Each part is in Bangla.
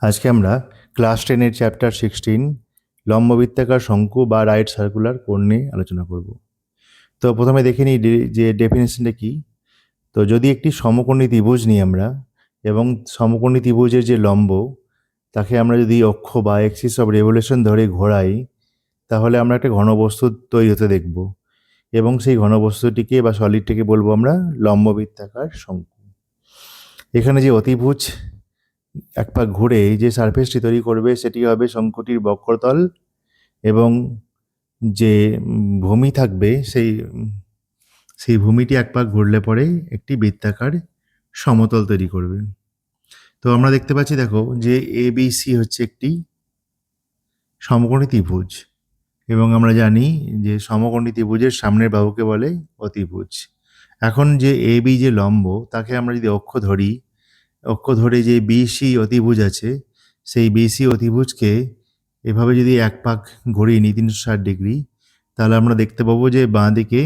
আজকে আমরা ক্লাস 10-এর চ্যাপ্টার 16 লম্ববৃত্তাকার শঙ্কু বা রাইট সার্কুলার কোণ নিয়ে আলোচনা করব। তো প্রথমে দেখে নিই যে ডেফিনেশনটা কি। তো যদি একটি সমকোণী ত্রিভুজ নিই আমরা, এবং সমকোণী ত্রিভুজের যে লম্ব তাকে আমরা যদি অক্ষ বা এক্সিস অফ রেভলিউশন ধরে ঘোরাই, তাহলে আমরা একটা ঘনবস্তু তৈরি হতে দেখব, এবং সেই ঘনবস্তুটিকে বা সলিডটিকে বলবো আমরা লম্ববৃত্তাকার শঙ্কু। এখানে যে অতিভুজ এক পাক ঘুরে যে সারফেসটি তৈরি করবে সেটি হবে শঙ্কুটির বক্রতল, এবং যে ভূমি থাকবে সেই ভূমিটি এক পাক ঘুরলে পরে একটি বৃত্তাকার সমতল তৈরি করবে। তো আমরা দেখতে পাচ্ছি, দেখো, যে ABC হচ্ছে একটি সমকোণী ত্রিভুজ, এবং আমরা জানি যে সমকোণী ত্রিভুজের সামনের বাহুকে বলে অতিভুজ। এখন যে AB যে লম্ব, তাকে আমরা যদি অক্ষ ধরে যে বিসি অতিভুজ আছে, সেই বিসি অতিভুজকে এভাবে যদি এক পাক ঘুরিয়ে নিই 360 ডিগ্রি, তাহলে আমরা দেখতে পাবো যে বাঁ দিকে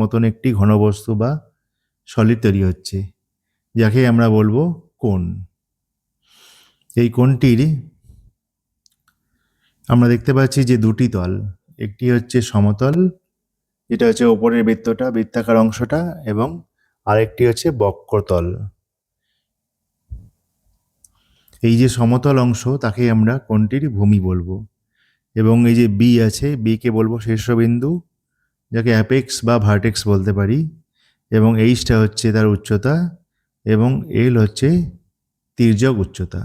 মতন একটি ঘনবস্তু বা সলিড তৈরি হচ্ছে, যাকে আমরা বলবো কোণ। এই কোণটির আমরা দেখতে পাচ্ছি যে দুটি তল, একটি হচ্ছে সমতল, যেটা হচ্ছে ওপরের বৃত্তাকার অংশটা, এবং আরেকটি হচ্ছে বক্রতল। এই যে সমতল অংশ তাকে আমরা কোণটির ভূমি বলবো, এবং এই যে বি আছে, বিকে বলবো শীর্ষবিন্দু, যাকে অ্যাপেক্স বা ভার্টেক্স বলতে পারি, এবং এইচটা হচ্ছে তার উচ্চতা, এবং এল হচ্ছে তির্যক উচ্চতা।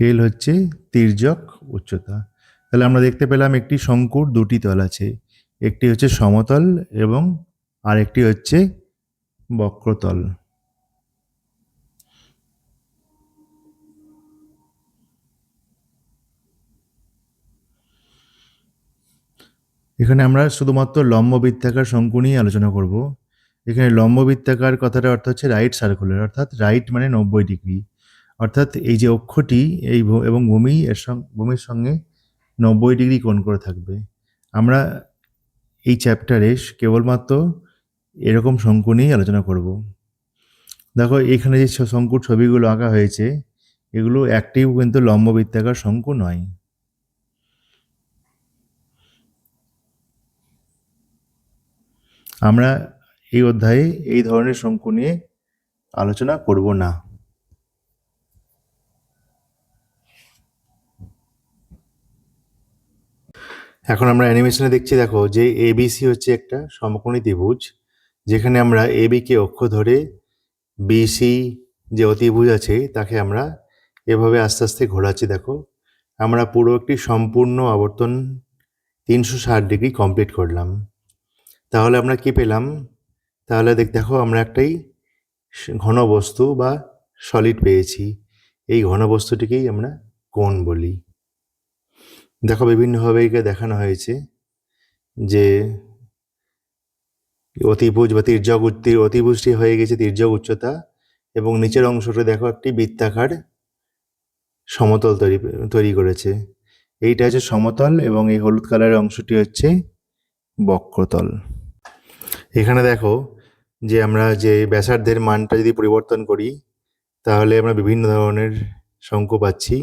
এল হচ্ছে তির্যক উচ্চতা। তাহলে আমরা দেখতে পেলাম একটি শঙ্কুর দুটি তল আছে, একটি হচ্ছে সমতল এবং আরেকটি হচ্ছে বক্রতল। এখানে আমরা শুধুমাত্র লম্ববৃত্তাকার শঙ্কু নিয়ে আলোচনা করব। এখানে লম্ববৃত্তাকার কথাটার অর্থ হচ্ছে রাইট সার্কুলার, অর্থাৎ রাইট মানে 90 ডিগ্রি, অর্থাৎ এই যে অক্ষটি এবং ভূমির সঙ্গে 90 ডিগ্রি কোণ করে থাকবে। আমরা এই চ্যাপ্টারে কেবলমাত্র এরকম শঙ্কু নিয়েই আলোচনা করব। দেখো, এখানে যে শঙ্কুর ছবিগুলো আঁকা হয়েছে, এগুলো একটিও কিন্তু লম্ববৃত্তাকার শঙ্কু নয়। আমরা এই অধ্যায়ে এই ধরনের শঙ্কু নিয়ে আলোচনা করব না। এখন আমরা অ্যানিমেশনে দেখছি, দেখো, যে ABC হচ্ছে একটা সমকোণী ত্রিভুজ, যেখানে আমরা AB-কে অক্ষ ধরে BC যে অতিভুজ আছে তাকে আমরা এভাবে আস্তে আস্তে ঘোরাচ্ছি। দেখো, আমরা পুরো একটি সম্পূর্ণ আবর্তন 360 ডিগ্রি কমপ্লিট করলাম। তাহলে আমরা কি পেলাম? তাহলে দেখো, আমরা একটাই ঘনবস্তু বা সলিড পেয়েছি। এই ঘনবস্তুটিকেই আমরা কোণ বলি। দেখো, বিভিন্নভাবে একে দেখানো হয়েছে, যে অতিভুজ বা অতিভুজটি হয়ে গেছে তির্যক উচ্চতা, এবং নিচের অংশটা দেখো একটি বৃত্তাকার সমতল তৈরি করেছে। এইটা হচ্ছে সমতল, এবং এই হলুদ কালারের অংশটি হচ্ছে বক্রতল। এখানে দেখো, যে আমরা যে ব্যাসার্ধের মানটা যদি পরিবর্তন করি, তাহলে আমরা বিভিন্ন ধরনের শঙ্কু পাচ্ছি।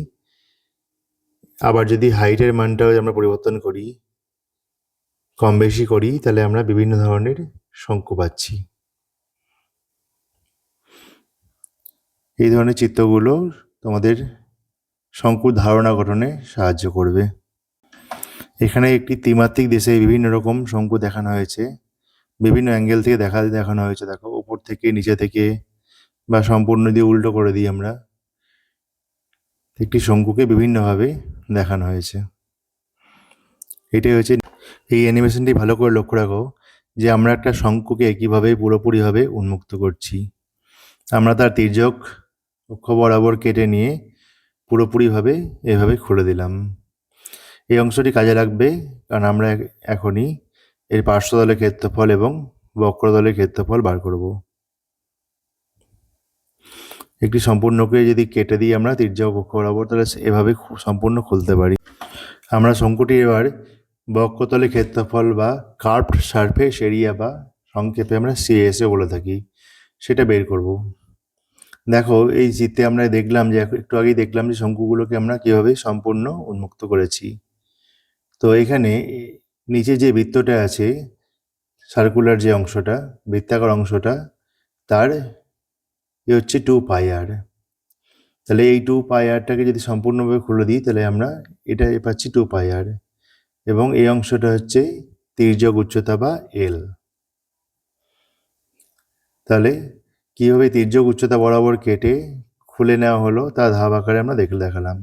আবার যদি হাইটের মানটাও আমরা পরিবর্তন করি, কম বেশি করি, তাহলে আমরা বিভিন্ন ধরনের শঙ্কু পাচ্ছি। এই ধরনের চিত্রগুলো তোমাদের শঙ্কুর ধারণা গঠনে সাহায্য করবে। এখানে একটি ত্রিমাত্রিক দেশে বিভিন্ন রকম শঙ্কু দেখানো হয়েছে, বিভিন্ন অ্যাঙ্গেল থেকে দেখানো হয়েছে। দেখো, উপর থেকে, নিচে থেকে, বা সম্পূর্ণ দিয়ে উল্টো করে দিই আমরা একটি শঙ্কুকে বিভিন্নভাবে দেখানো হয়েছে। এটাই হচ্ছে এই অ্যানিমেশনটি। ভালো করে লক্ষ্য রাখো যে আমরা একটা শঙ্কুকে কীভাবে পুরোপুরিভাবে উন্মুক্ত করছি। আমরা তার তির্যক অক্ষ বরাবর কেটে নিয়ে পুরোপুরিভাবে এভাবে খুলে দিলাম। এই অংশটি কাজে লাগবে, কারণ আমরা এখনই এর পার্শ্বতলের ক্ষেত্রফল এবং বক্রতলের ক্ষেত্রফল বার করব। একটি সম্পূর্ণকে যদি কেটে দিই আমরা তির্যক অক্ষ বরাবর, তাহলে এভাবে সম্পূর্ণ খুলতে পারি। আমরা শঙ্কুটি এবার বক্রতলের ক্ষেত্রফল বা কার্ভড সারফেস এরিয়া বা সংক্ষেপে আমরা সিএসএ বলে থাকি, সেটা বের করব। দেখো এই চিত্রে আমরা দেখলাম যে একটু আগেই দেখলাম যে শঙ্কুগুলোকে আমরা কিভাবে সম্পূর্ণ উন্মুক্ত করেছি। তো এখানে নিচে যে বৃত্তটা আছে, সার্কুলার যে অংশটা, বৃত্তাকার অংশটা, তার হচ্ছে 2πr। তাহলে এই 2πrটাকে যদি সম্পূর্ণভাবে খুলে দিই তাহলে আমরা এটা পাচ্ছি 2πr, এবং এই অংশটা হচ্ছে তির্যক উচ্চতা বা এল। তাহলে কীভাবে তির্যক উচ্চতা বরাবর কেটে খুলে নেওয়া হলো তা ধাপ আকারে আমরা দেখালাম।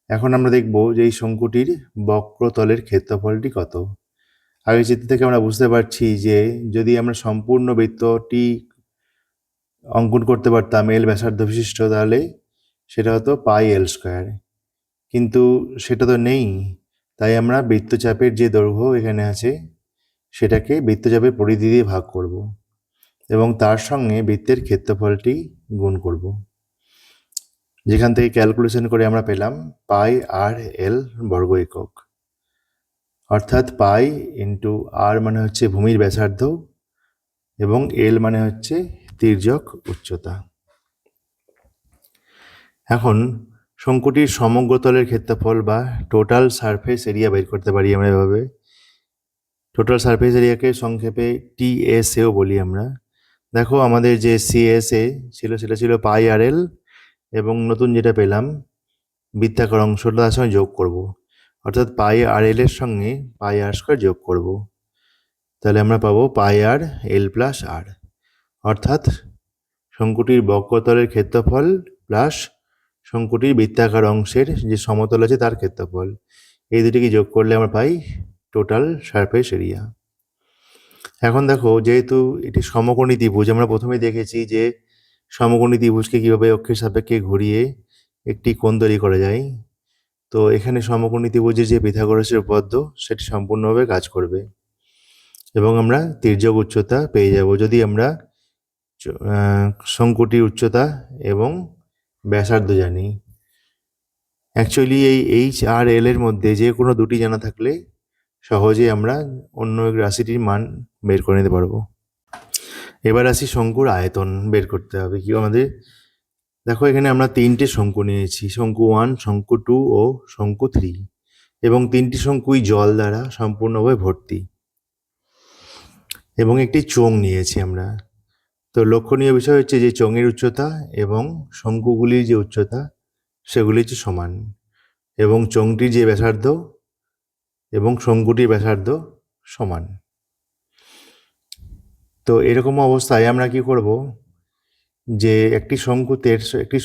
এখন আমরা দেখব যে এই শঙ্কুটির বক্রতলের ক্ষেত্রফলটি কত। আগের চিত্র থেকে আমরা বুঝতে পারছি যে যদি আমরা সম্পূর্ণ বৃত্তটি অঙ্কন করতে পারতাম এল ব্যাসার্ধ বিশিষ্ট, তাহলে সেটা হতো πl², কিন্তু সেটা তো নেই। তাই আমরা বৃত্তচাপের যে দৈর্ঘ্য এখানে আছে সেটাকে বৃত্তচাপের পরিধি দিয়ে ভাগ করব এবং তার সঙ্গে বৃত্তের ক্ষেত্রফলটি গুণ করব, যেখান থেকে ক্যালকুলেশন করে আমরা পেলাম πr/l বর্গ একক, অর্থাৎ পাই ইন্টু আর মানে হচ্ছে ভূমির ব্যাসার্ধ এবং এল মানে হচ্ছে তির্যক উচ্চতা। এখন শঙ্কুটির সমগ্র তলের ক্ষেত্রফল বা টোটাল সারফেস এরিয়া বের করতে পারি আমরা এভাবে। টোটাল সারফেস এরিয়াকে সংক্ষেপে টিএসএও বলি আমরা। দেখো আমাদের যে সিএসএ ছিল সেটা ছিল πr/l, এবং নতুন যেটা পেলাম বৃত্তাকার অংশটা তার সঙ্গে যোগ করব, অর্থাৎ πr/l এর সঙ্গে πr² যোগ করব। তাহলে আমরা পাবো πr/l+r, অর্থাৎ শঙ্কুটির বক্রতলের ক্ষেত্রফল প্লাস শঙ্কুটির বৃত্তাকার অংশের যে সমতল আছে তার ক্ষেত্রফল, এই দুটিকে যোগ করলে আমরা পাই টোটাল সারফেস এরিয়া। এখন দেখো যেহেতু এটি সমকোণী ত্রিভুজ, আমরা প্রথমে দেখেছি যে সমকোণী ত্রিভুজকে কীভাবে অক্ষের সাপেক্ষে ঘুরিয়ে একটি কোণ তৈরি করা যায়। তো এখানে সমকোণী ত্রিভুজের যে পিথাগোরাসের উপপাদ্য সেটি সম্পূর্ণভাবে কাজ করবে এবং আমরা তির্যক উচ্চতা পেয়ে যাব যদি আমরা শঙ্কুটির উচ্চতা এবং ব্যাসার্ধ জানি। অ্যাকচুয়ালি এই h/l এর মধ্যে যে কোনো দুটি জানা থাকলে সহজে আমরা অন্য এক রাশিটির মান বের করে নিতে পারবো। এবার আসি শঙ্কুর আয়তন বের করতে হবে কি আমাদের। দেখো এখানে আমরা তিনটে শঙ্কু নিয়েছি, শঙ্কু 1, শঙ্কু 2 ও শঙ্কু 3, এবং তিনটি শঙ্কুই জল দ্বারা সম্পূর্ণভাবে ভর্তি, এবং একটি চোঙ নিয়েছি আমরা। তো লক্ষণীয় বিষয় হচ্ছে যে চোঙের উচ্চতা এবং শঙ্কুগুলির যে উচ্চতা সেগুলি হচ্ছে সমান, এবং চোঙটির যে ব্যাসার্ধ এবং শঙ্কুটির ব্যাসার্ধ সমান। তো এরকম অবস্থায় আমরা কি করব, যে একটি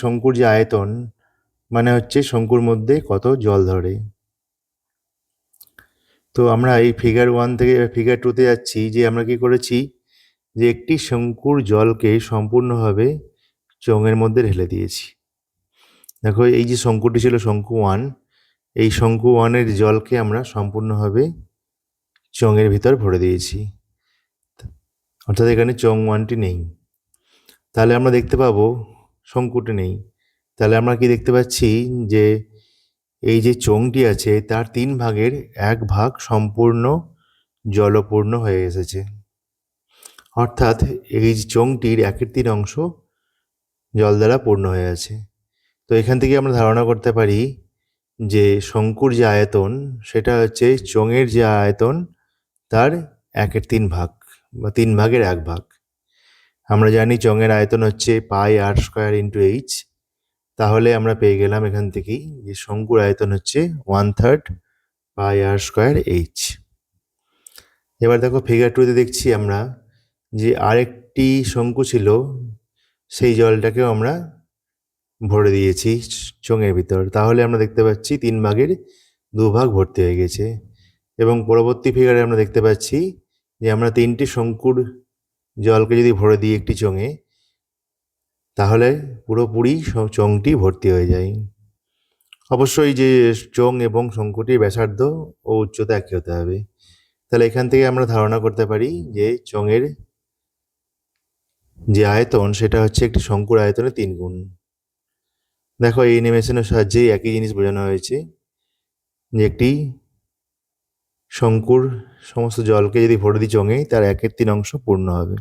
শঙ্কুর যে আয়তন মানে হচ্ছে শঙ্কুর মধ্যে কত জল ধরে। তো আমরা এই ফিগার 1 থেকে ফিগার 2তে যাচ্ছি, যে আমরা কি করেছি যে একটি শঙ্কুর জলকে সম্পূর্ণভাবে চোঙের মধ্যে ঢেলে দিয়েছি। দেখো এই যে শঙ্কুটি ছিল শঙ্কু 1, এই শঙ্কু 1-এর জলকে আমরা সম্পূর্ণভাবে চোঙের ভিতর ভরে দিয়েছি, অর্থাৎ এখানে চোঙ 1টি নেই। তাহলে আমরা দেখতে পাবো শঙ্কুটি নেই। তাহলে আমরা কি দেখতে পাচ্ছি যে এই যে চোঙটি আছে তার 3 ভাগের 1 ভাগ সম্পূর্ণ জলপূর্ণ হয়ে এসেছে, অর্থাৎ এই চোঙটির 1/3 অংশ জল দ্বারা পূর্ণ হয়ে আছে। তো এখান থেকে আমরা ধারণা করতে পারি যে শঙ্কুর যে আয়তন সেটা হচ্ছে চোঙের যে আয়তন তার 1/3 ভাগ বা 3 ভাগের 1 ভাগ। আমরা জানি চোঙের আয়তন হচ্ছে πr² × h, তাহলে আমরা পেয়ে গেলাম এখান থেকেই যে শঙ্কুর আয়তন হচ্ছে 1/3 πr²h। এবার দেখো ফিগার 2তে দেখছি আমরা যে আরেকটি শঙ্কু ছিল, সেই জলটাকেও আমরা ভরে দিয়েছি চোঙের ভিতর। তাহলে আমরা দেখতে পাচ্ছি 3 ভাগের 2 ভাগ ভর্তি হয়ে গেছে, এবং পরবর্তী ফিগারে আমরা দেখতে পাচ্ছি যে আমরা 3টি শঙ্কুর জলকে যদি ভরে দিই একটি চোঙে, তাহলে পুরোপুরি চোঙটি ভর্তি হয়ে যায়। অবশ্যই যে চোঙ এবং শঙ্কুটির ব্যাসার্ধ ও উচ্চতা একই হতে হবে। তাহলে এখান থেকে আমরা ধারণা করতে পারি যে চোঙের যে আয়তন সেটা হচ্ছে একটি শঙ্কুর আয়তনের 3 গুণ। দেখো এই অ্যানিমেশনের সাহায্যে একই জিনিস বোঝানো হয়েছে যে একটি শঙ্কুর সমস্ত জলকে যদি ভরে দিই চোঙে, তার 1/3 অংশ পূর্ণ হবে।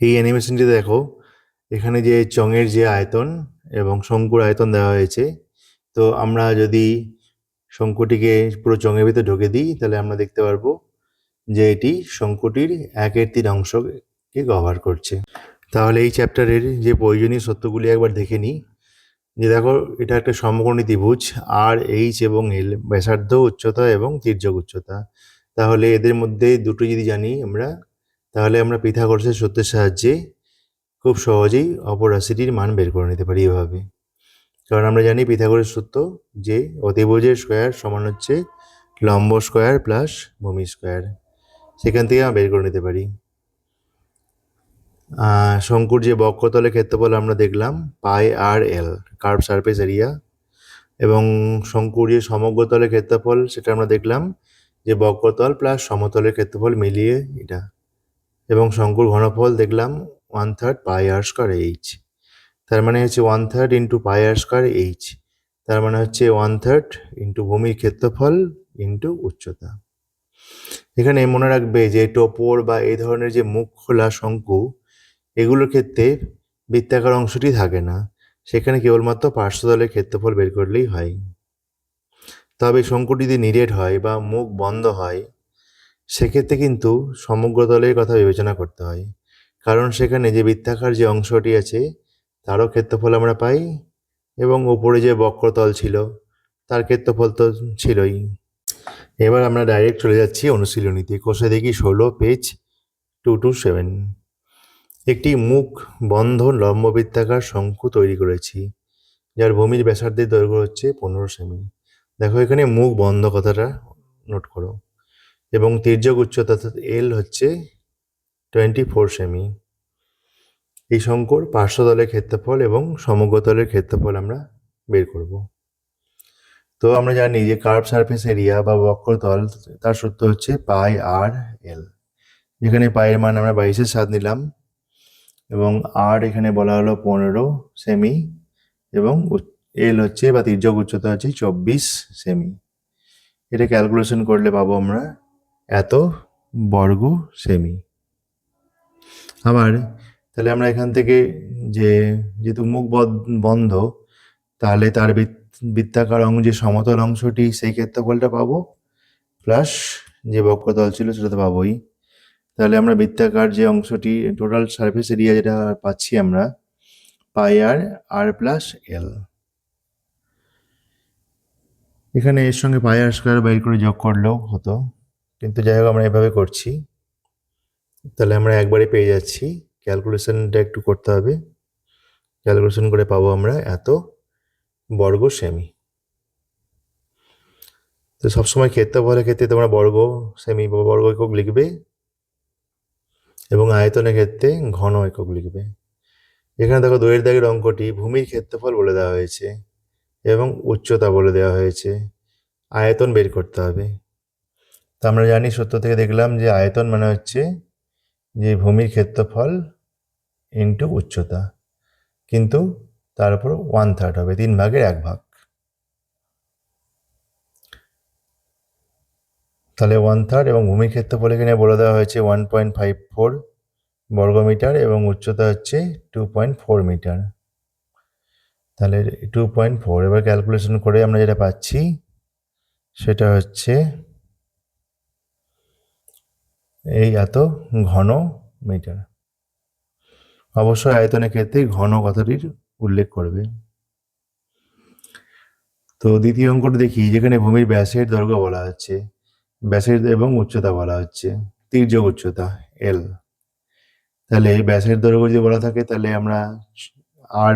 এই অ্যানিমেশনটি দেখো, এখানে যে চঙের যে আয়তন এবং শঙ্কুর আয়তন দেওয়া হয়েছে, তো আমরা যদি শঙ্কুটিকে পুরো চঙের ভিতরে ঢুকে দিই, তাহলে আমরা দেখতে পারবো যে এটি শঙ্কুটির 1/3 অংশকে কভার করছে। তাহলে এই চ্যাপ্টারের যে প্রয়োজনীয় সত্যগুলি একবার দেখে নিই। যে দেখো, এটা একটা সমকোণী ত্রিভুজ, আর এইচ এবং এল ব্যাসার্ধ, উচ্চতা এবং তির্যক উচ্চতা। তাহলে এদের মধ্যে দুটো যদি জানি আমরা, তাহলে আমরা পিথাগোরাসের সূত্রের সাহায্যে খুব সহজেই অপর রাশিটির মান বের করে নিতে পারি এভাবে। কারণ আমরা জানি পিথাগোরাস সূত্র যে অতিভুজের স্কোয়ার সমান হচ্ছে লম্ব স্কোয়ার প্লাস ভূমি স্কোয়ার, সেখান থেকে আমরা বের করে নিতে পারি। শঙ্কুর যে বক্ষতলের ক্ষেত্রফল আমরা দেখলাম পাই আর এল, কার্ভ সারফেস এরিয়া, এবং শঙ্কুর যে সমগ্রতলের ক্ষেত্রফল সেটা আমরা দেখলাম যে বক্ষতল প্লাস সমতলের ক্ষেত্রফল মিলিয়ে এটা, এবং শঙ্কুর ঘনফল দেখলাম 1/3 পাই আর স্কোয়ার এইচ। তার মানে হচ্ছে 1/3 ইন্টু পাই আর স্কোয়ার এইচ, তার মানে হচ্ছে 1/3 ইন্টু ভূমির ক্ষেত্রফল ইন্টু উচ্চতা। এখানে মনে রাখবে যে টোপর বা এই ধরনের যে মুখ খোলা শঙ্কু, এগুলোর ক্ষেত্রে বৃত্তাকার অংশটি থাকে না, সেখানে কেবলমাত্র পার্শ্বতলের ক্ষেত্রফল বের করলেই হয়। তবে শঙ্কুটি যদি নিরেট হয় বা মুখ বন্ধ হয়, সেক্ষেত্রে কিন্তু সমগ্রতলের কথা বিবেচনা করতে হয়, কারণ সেখানে যে বৃত্তাকার যে অংশটি আছে তারও ক্ষেত্রফল আমরা পাই, এবং উপরে যে বক্রতল ছিল তার ক্ষেত্রফল তো ছিলই। এবার আমরা ডাইরেক্ট চলে যাচ্ছি অনুশীলনীতে। কোষে দেখি 16 পেজ 227। একটি মুখ বন্ধ লম্ববৃত্তাকার শঙ্কু তৈরি করেছি, যার ভূমির ব্যাসার্ধের দৈর্ঘ্য হচ্ছে 15 সেমি। দেখো, এখানে মুখ বন্ধ কথাটা নোট করো, এবং তির্যক উচ্চতা অর্থাৎ এল হচ্ছে 24 সেমি। এই শঙ্কুর পার্শ্বতলের ক্ষেত্রফল এবং সমগ্রতলের ক্ষেত্রফল আমরা বের করব। তো আমরা জানি যে কার্ভ সারফেস এরিয়া বা বক্রতল, তার সূত্র হচ্ছে পাই আর এল, যেখানে পায়ের মান আমরা 22/7 নিলাম, এবং আর এখানে বলা হলো 15 সেমি, এবং এল হচ্ছে বা তির্যক উচ্চতা হচ্ছে 24 সেমি। এটা ক্যালকুলেশন করলে পাবো আমরা এত বর্গ সেমি। আবার তাহলে আমরা এখান থেকে যেহেতু মুখ বন্ধ, তাহলে তার বৃত্তাকার অংশ যে সমতল অংশটি সেই ক্ষেত্রফলটা পাবো, প্লাস যে বক্রতল ছিল সেটা তো পাবোই। তাহলে আমরা বৃত্তাকার যে অংশটি টোটাল সারফেস এরিয়া যেটা পাচ্ছি আমরা পাই আর আর প্লাস এল। এখানে এর সঙ্গে পাই আর স্কোয়ার বাইর করে যোগ করলেও হতো, কিন্তু যাই হোক আমরা এভাবে করছি। তাহলে আমরা একবারে পেয়ে যাচ্ছি, ক্যালকুলেশনটা একটু করতে হবে। ক্যালকুলেশন করে পাবো আমরা এত বর্গ সেমি। তো সবসময় ক্ষেত্রফলের ক্ষেত্রে তোমরা বর্গ সেমি বা বর্গ একক লিখবে, এবং আয়তনের ক্ষেত্রে ঘন একক লিখবে। এখানে দেখো দৈর্ঘ্যের দাগের অঙ্কটি ভূমির ক্ষেত্রফল বলে দেওয়া হয়েছে এবং উচ্চতা বলে দেওয়া হয়েছে, আয়তন বের করতে হবে। তো আমরা জানি সূত্র থেকে দেখলাম যে আয়তন মানে হচ্ছে যে ভূমির ক্ষেত্রফল ইন্টু উচ্চতা, কিন্তু তার উপর 1/3 হবে, 3/1 তাহলে 1/3, এবং ভূমির ক্ষেত্রফল এখানে বলে দেওয়া হয়েছে 1.54 বর্গমিটার, এবং উচ্চতা হচ্ছে 2.4 মিটার। তাহলে 2.4, এবার ক্যালকুলেশন করে আমরা যেটা পাচ্ছি সেটা হচ্ছে এই এত ঘন মিটার। অবশ্যই আয়তনের ক্ষেত্রে ঘন কথাটির উল্লেখ করবে। তো দ্বিতীয় অঙ্কটা দেখি, যেখানে ভূমির ব্যাসের দৈর্ঘ্য বলা হচ্ছে, ব্যাসের এবং উচ্চতা বলা হচ্ছে, তির্যক উচ্চতা এল। তাহলে ব্যাসের দৈর্ঘ্য যদি বলা থাকে, তাহলে আমরা আর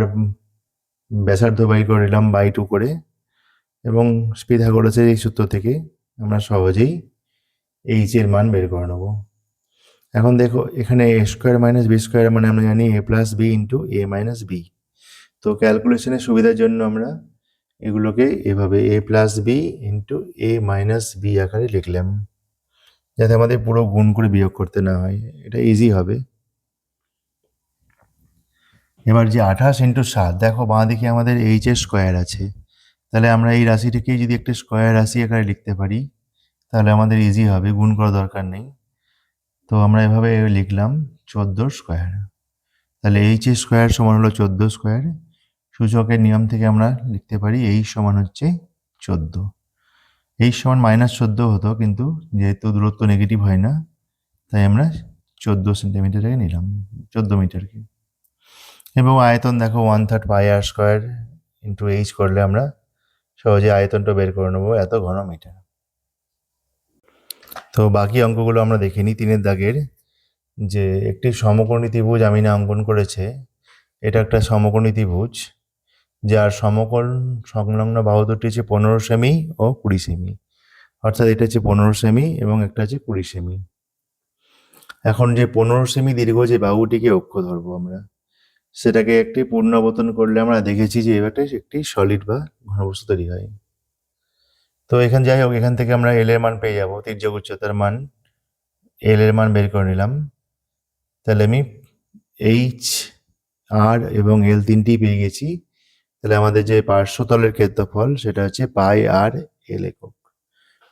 ব্যাসার্ধ বাই করে নিলাম বাই 2 করে, এবং পিথাগোরাসের এই সূত্র থেকে আমরা সহজেই এইচ এর মান বের করে নেব। এখন দেখো, এখানে এ স্কোয়ার মাইনাস বি স্কোয়ার মানে আমরা জানি এ প্লাস বি ইন্টু এ মাইনাস বি। তো ক্যালকুলেশনের সুবিধার জন্য আমরা এগুলোকে এভাবে এ প্লাস বি ইন্টু এ মাইনাস বি আকারে লিখলাম, যাতে আমাদের পুরো গুণ করে বিয়োগ করতে না হয়, এটা ইজি হবে। এবার যে 28 ইন্টু 7, দেখো বাঁ দিকে আমাদের এইচ এর স্কোয়ার আছে, তাহলে আমরা এই রাশিটিকে যদি একটা স্কোয়ার রাশি আকারে লিখতে পারি তাহলে আমাদের ইজি হবে, গুণ করা দরকার নেই। তো আমরা এভাবে লিখলাম 14 স্কোয়ার। তাহলে এইচ স্কোয়ার সমান হলো 14 স্কোয়ার। সূচকের নিয়ম থেকে আমরা লিখতে পারি এইচ সমান হচ্ছে 14। এইচ সমান -14 হতো, কিন্তু যেহেতু দূরত্ব নেগেটিভ হয় না তাই আমরা 14 সেন্টিমিটারকে নিলাম, 14 মিটারকে। এবং আয়তন দেখো 1/3 পাই আর স্কোয়ার ইন্টু এইচ করলে আমরা সহজে আয়তনটা বের করে নেবো, এত ঘন মিটার। তো বাকি অঙ্কগুলো আমরা দেখিনি। 3 দাগের যে একটি সমকোণী ত্রিভুজ আমিনা অঙ্কন করেছে। এটা একটা সমকোণী ত্রিভুজ যার সমকোণ সংলগ্ন বাহু দুটি হচ্ছে 15 সেমি ও 20 সেমি। অর্থাৎ এটা হচ্ছে 15 সেমি এবং একটা হচ্ছে 20 সেমি। এখন যে 15 সেমি দীর্ঘ যে বাহুটিকে অক্ষ ধরবো আমরা, সেটাকে একটি পূর্ণাবর্তন করলে আমরা দেখেছি যে এবারটা একটি সলিড বা ঘনবস্তু তৈরি হয়। তো এখানে যাই হোক, এখান থেকে আমরা এল এর মান পেয়ে যাবো, তির্যক উচ্চতার মান, এল এর মান বের করে নিলাম। তাহলে আমি এইচ, আর এবং এল তিনটি পেয়ে গেছি। তাহলে আমাদের যে পার্শ্বতলের ক্ষেত্রফল সেটা হচ্ছে পাই আর এল একক,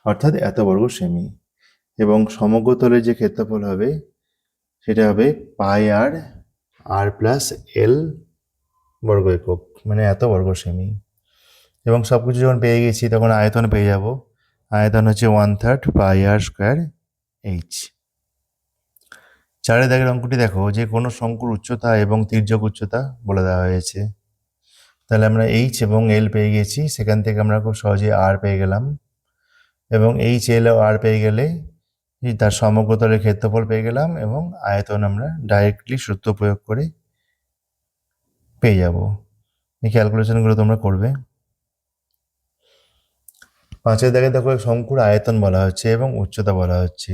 অর্থাৎ এত বর্গ সেমি। এবং সমগ্র তলের যে ক্ষেত্রফল হবে সেটা হবে পাই আর আর প্লাস এল বর্গ একক, মানে এত বর্গ সেমি। এবং সব কিছু যখন পেয়ে গেছি তখন আয়তন পেয়ে যাব। আয়তন হচ্ছে 1/3 পাই আর স্কোয়ার এইচ। 4 দাগের অঙ্কটি দেখো, যে কোনো শঙ্কুর উচ্চতা এবং তির্যক উচ্চতা বলে দেওয়া হয়েছে। তাহলে আমরা এইচ এবং এল পেয়ে গেছি, সেখান থেকে আমরা খুব সহজে আর পেয়ে গেলাম। এবং এইচ, এল ও আর পেয়ে গেলে তার সমগ্র তলের ক্ষেত্রফল পেয়ে গেলাম, এবং আয়তন আমরা ডাইরেক্টলি সূত্র প্রয়োগ করে পেয়ে যাব। এই ক্যালকুলেশনগুলো তোমরা করবে। 5 দাগে দেখো শঙ্কুর আয়তন বলা হচ্ছে এবং উচ্চতা বলা হচ্ছে।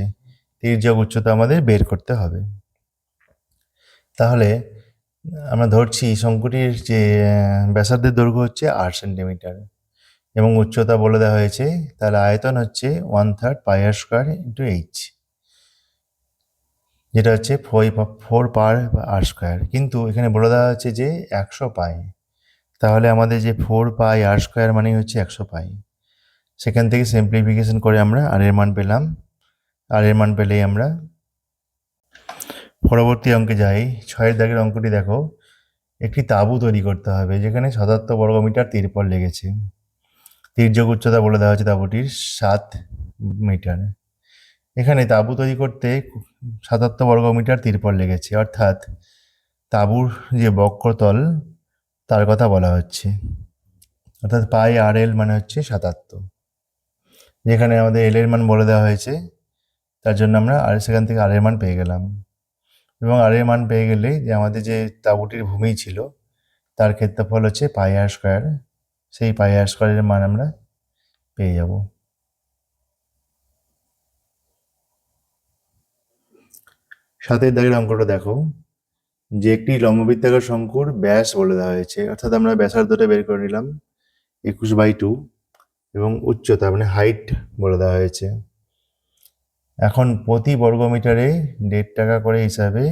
তির্যক উচ্চতা আমাদের বের করতে হবে। তাহলে আমরা ধরছি শঙ্কুটির যে ব্যাসার্ধের দৈর্ঘ্য হচ্ছে 8 সেন্টিমিটার এবং উচ্চতা বলে দেওয়া হয়েছে। তাহলে আয়তন হচ্ছে 1/3 পাই আর স্কোয়ার ইন্টু এইচ, যেটা হচ্ছে 4 পার আর স্কোয়ার। কিন্তু এখানে বলে দেওয়া হচ্ছে যে 100 পাই। তাহলে আমাদের যে 4 পাই আর স্কোয়ার মানে হচ্ছে 100 পাই। সেখান থেকে সিম্পলিফিকেশন করে আমরা আর এর মান পেলাম। আর এর মান পেলেই আমরা পরবর্তী অঙ্কে যাই। 6 দাগের অঙ্কটি দেখো, একটি তাঁবু তৈরি করতে হবে যেখানে 77 বর্গমিটার তিরপল লেগেছে। তির্যক উচ্চতা বলে দেওয়া হচ্ছে তাঁবুটির 7 মিটার। এখানে তাঁবু তৈরি করতে 77 বর্গমিটার তিরপল লেগেছে, অর্থাৎ তাঁবুর যে বক্রতল তার কথা বলা হচ্ছে। অর্থাৎ পাই আর এল মানে হচ্ছে 77, যেখানে আমাদের এল এর মান বলে দেওয়া হয়েছে, তার জন্য আমরা আর সেখান থেকে আর এর মান পেয়ে গেলাম। এবং আর এর মান পেয়ে গেলে যে আমাদের যে তাঁবুটির ভূমি ছিল তার ক্ষেত্রফল হচ্ছে পাই আর স্কোয়ার, সেই পাই আর স্কোয়ারের মান আমরা পেয়ে যাব। 7 দাগের অঙ্কটা দেখো, যে একটি লম্ববৃত্তাকার শঙ্কুর ব্যাস বলে দেওয়া হয়েছে, অর্থাৎ আমরা ব্যাসার্ধটা বের করে নিলাম 21/2 এবং উচ্চতা মানে হাইট বলে দেওয়া হয়েছে। এখন প্রতি বর্গমিটারে 1.5 টাকা করে হিসাবে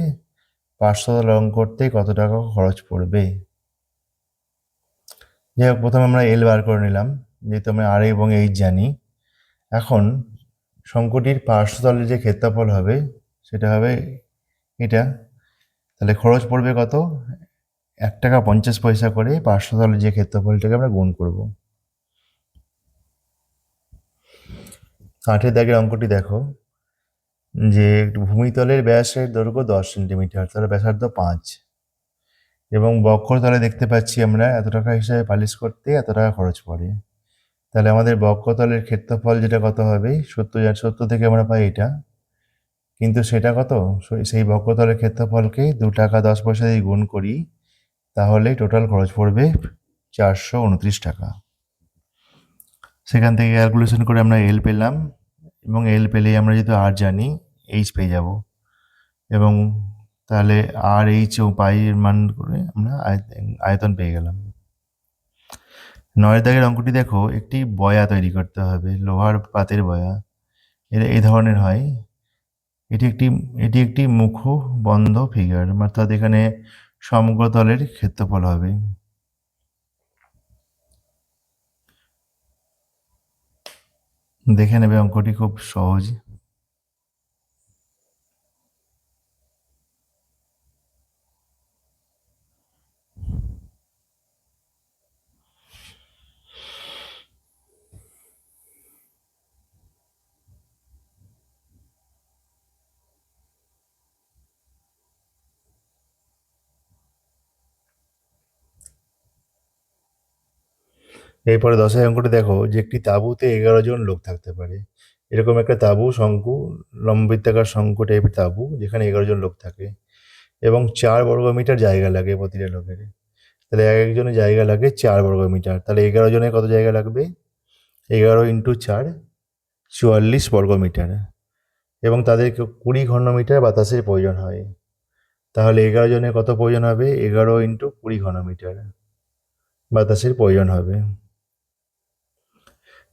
500 রং করতে কত টাকা খরচ পড়বে। যাই হোক, প্রথমে আমরা এল বার করে নিলাম, যেহেতু আমরা আর এবং এইচ জানি। এখন শঙ্কুটির পার্শ্বতলের যে ক্ষেত্রফল হবে সেটা হবে এটা। তাহলে খরচ পড়বে কত, 1 টাকা 50 পয়সা করে পার্শ্বতলের যে ক্ষেত্রফলটাকে আমরা গুণ করব। 8 দাগের অঙ্কটি দেখো, যে ভূমিতলের ব্যাসের দৈর্ঘ্য 10 সেন্টিমিটার, তাহলে ব্যাসার্ধ 5, এবং বক্ষতলে দেখতে পাচ্ছি আমরা এত টাকা হিসাবে পালিশ করতে এত টাকা খরচ পড়ে। তাহলে আমাদের বক্ষতলের ক্ষেত্রফল যেটা কত হবে, 70 থেকে আমরা পাই এটা, কিন্তু সেটা কত, সেই বক্ষতলের ক্ষেত্রফলকে 2 টাকা 10 পয়সা দিয়ে গুণ করি, তাহলে টোটাল খরচ পড়বে 429 টাকা। সেখান থেকে ক্যালকুলেশন করে আমরা এল পেলাম, এবং এল পেলেই আমরা যেহেতু আর জানি এইচ পেয়ে যাব, এবং তাহলে আর এইচ ও পাই এর মান করে আমরা আয়তন পেয়ে গেলাম। 9 দাগের অঙ্কটি দেখো, একটি বয়া তৈরি করতে হবে, লোহার পাতের বয়া, এটা এই ধরনের হয়। এটি একটি মুখ বন্ধ ফিগার, অর্থাৎ এখানে সমগ্র তলের ক্ষেত্রফল হবে। দেখে নেবে, অঙ্কটি খুব সহজ। এরপরে 10 অঙ্কটি দেখো যে একটি তাঁবুতে 11 জন লোক থাকতে পারে। এরকম একটা তাঁবু, শঙ্কু, লম্ববৃত্তাকার শঙ্কু টাইপের তাঁবু, যেখানে 11 জন লোক থাকে এবং 4 বর্গমিটার জায়গা লাগে প্রতিটা লোকের। তাহলে এক একজনের জায়গা লাগে 4 বর্গমিটার। তাহলে 11 জনের কত জায়গা লাগবে? 11 × 4 44 বর্গমিটার। এবং তাদেরকে 20 ঘনমিটার বাতাসের প্রয়োজন হয়। তাহলে 11 জনের কত প্রয়োজন হবে? 11 × 20 ঘনমিটার বাতাসের প্রয়োজন হবে।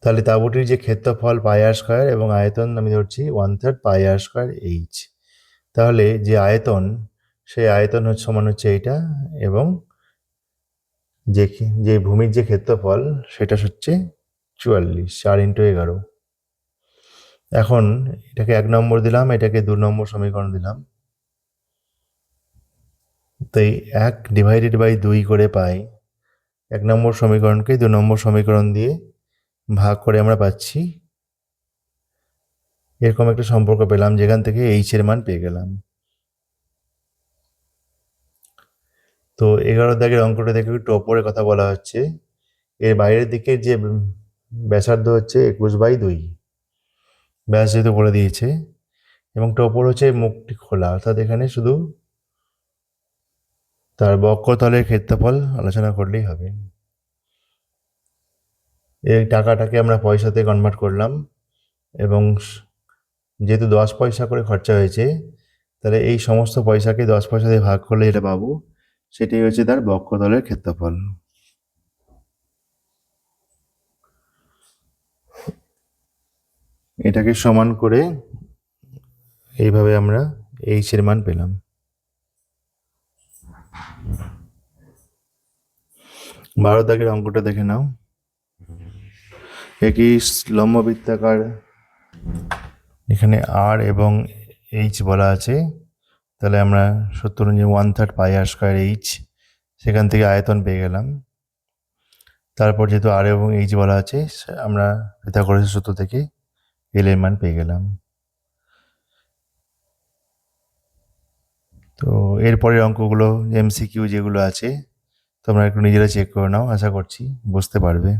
তাহলে তাঁবুটির যে ক্ষেত্রফল πr² এবং আয়তন আমি ধরছি 1/3 πr²h। তাহলে যে আয়তন, সেই আয়তন সমান হচ্ছে এইটা, এবং যে যে ভূমির যে ক্ষেত্রফল সেটা হচ্ছে 44, 4 × 11। এখন এটাকে 1 নম্বর দিলাম, এটাকে 2 নম্বর সমীকরণ দিলাম। তো এই 1/2 করে পাই 1 নম্বর সমীকরণকে 2 নম্বর সমীকরণ দিয়ে ভাগ করে আমরা পাচ্ছি এরকম একটা সম্পর্ক পেলাম, যেখান থেকে এইচ এর মান পেয়ে গেলাম। তো 11 দাগের অঙ্কটা দেখে একটু ওপরে কথা বলা হচ্ছে। এর বাইরের দিকের যে ব্যাসার্ধ হচ্ছে 21/2, ব্যাস যেহেতু বলে দিয়েছে, এবং টোপর হচ্ছে মুখটি খোলা, অর্থাৎ এখানে শুধু তার বক্ষতলের ক্ষেত্রফল আলোচনা করলেই হবে। এই টাকাটাকে আমরা পয়সাতে কনভার্ট করলাম, এবং যেহেতু 10 পয়সা করে খরচা হয়েছে, তাহলে এই সমস্ত পয়সাকে 10 পয়সা দিয়ে ভাগ করলে যেটা পাবো সেটাই হচ্ছে তার বক্ষতলের ক্ষেত্রফল। এটাকে সমান করে এইভাবে আমরা এইচ এর মান পেলাম। 12 দাগের অঙ্কটা দেখে নাও। একই লম্ববৃত্তাকার, এখানে আর এবং এইচ বলা আছে। তাহলে আমরা সূত্র অনুযায়ী 1/3 πr²h, সেখান থেকে আয়তন পেয়ে গেলাম। তারপর যেহেতু আর এবং এইচ বলা আছে, আমরা পিথাগোরাসের সূত্র থেকে এল এর মান পেয়ে গেলাম। তো এরপরের অঙ্কগুলো MCQ যেগুলো আছে তোমরা একটু নিজেরা চেক করে নাও, আশা করছি বুঝতে পারবে।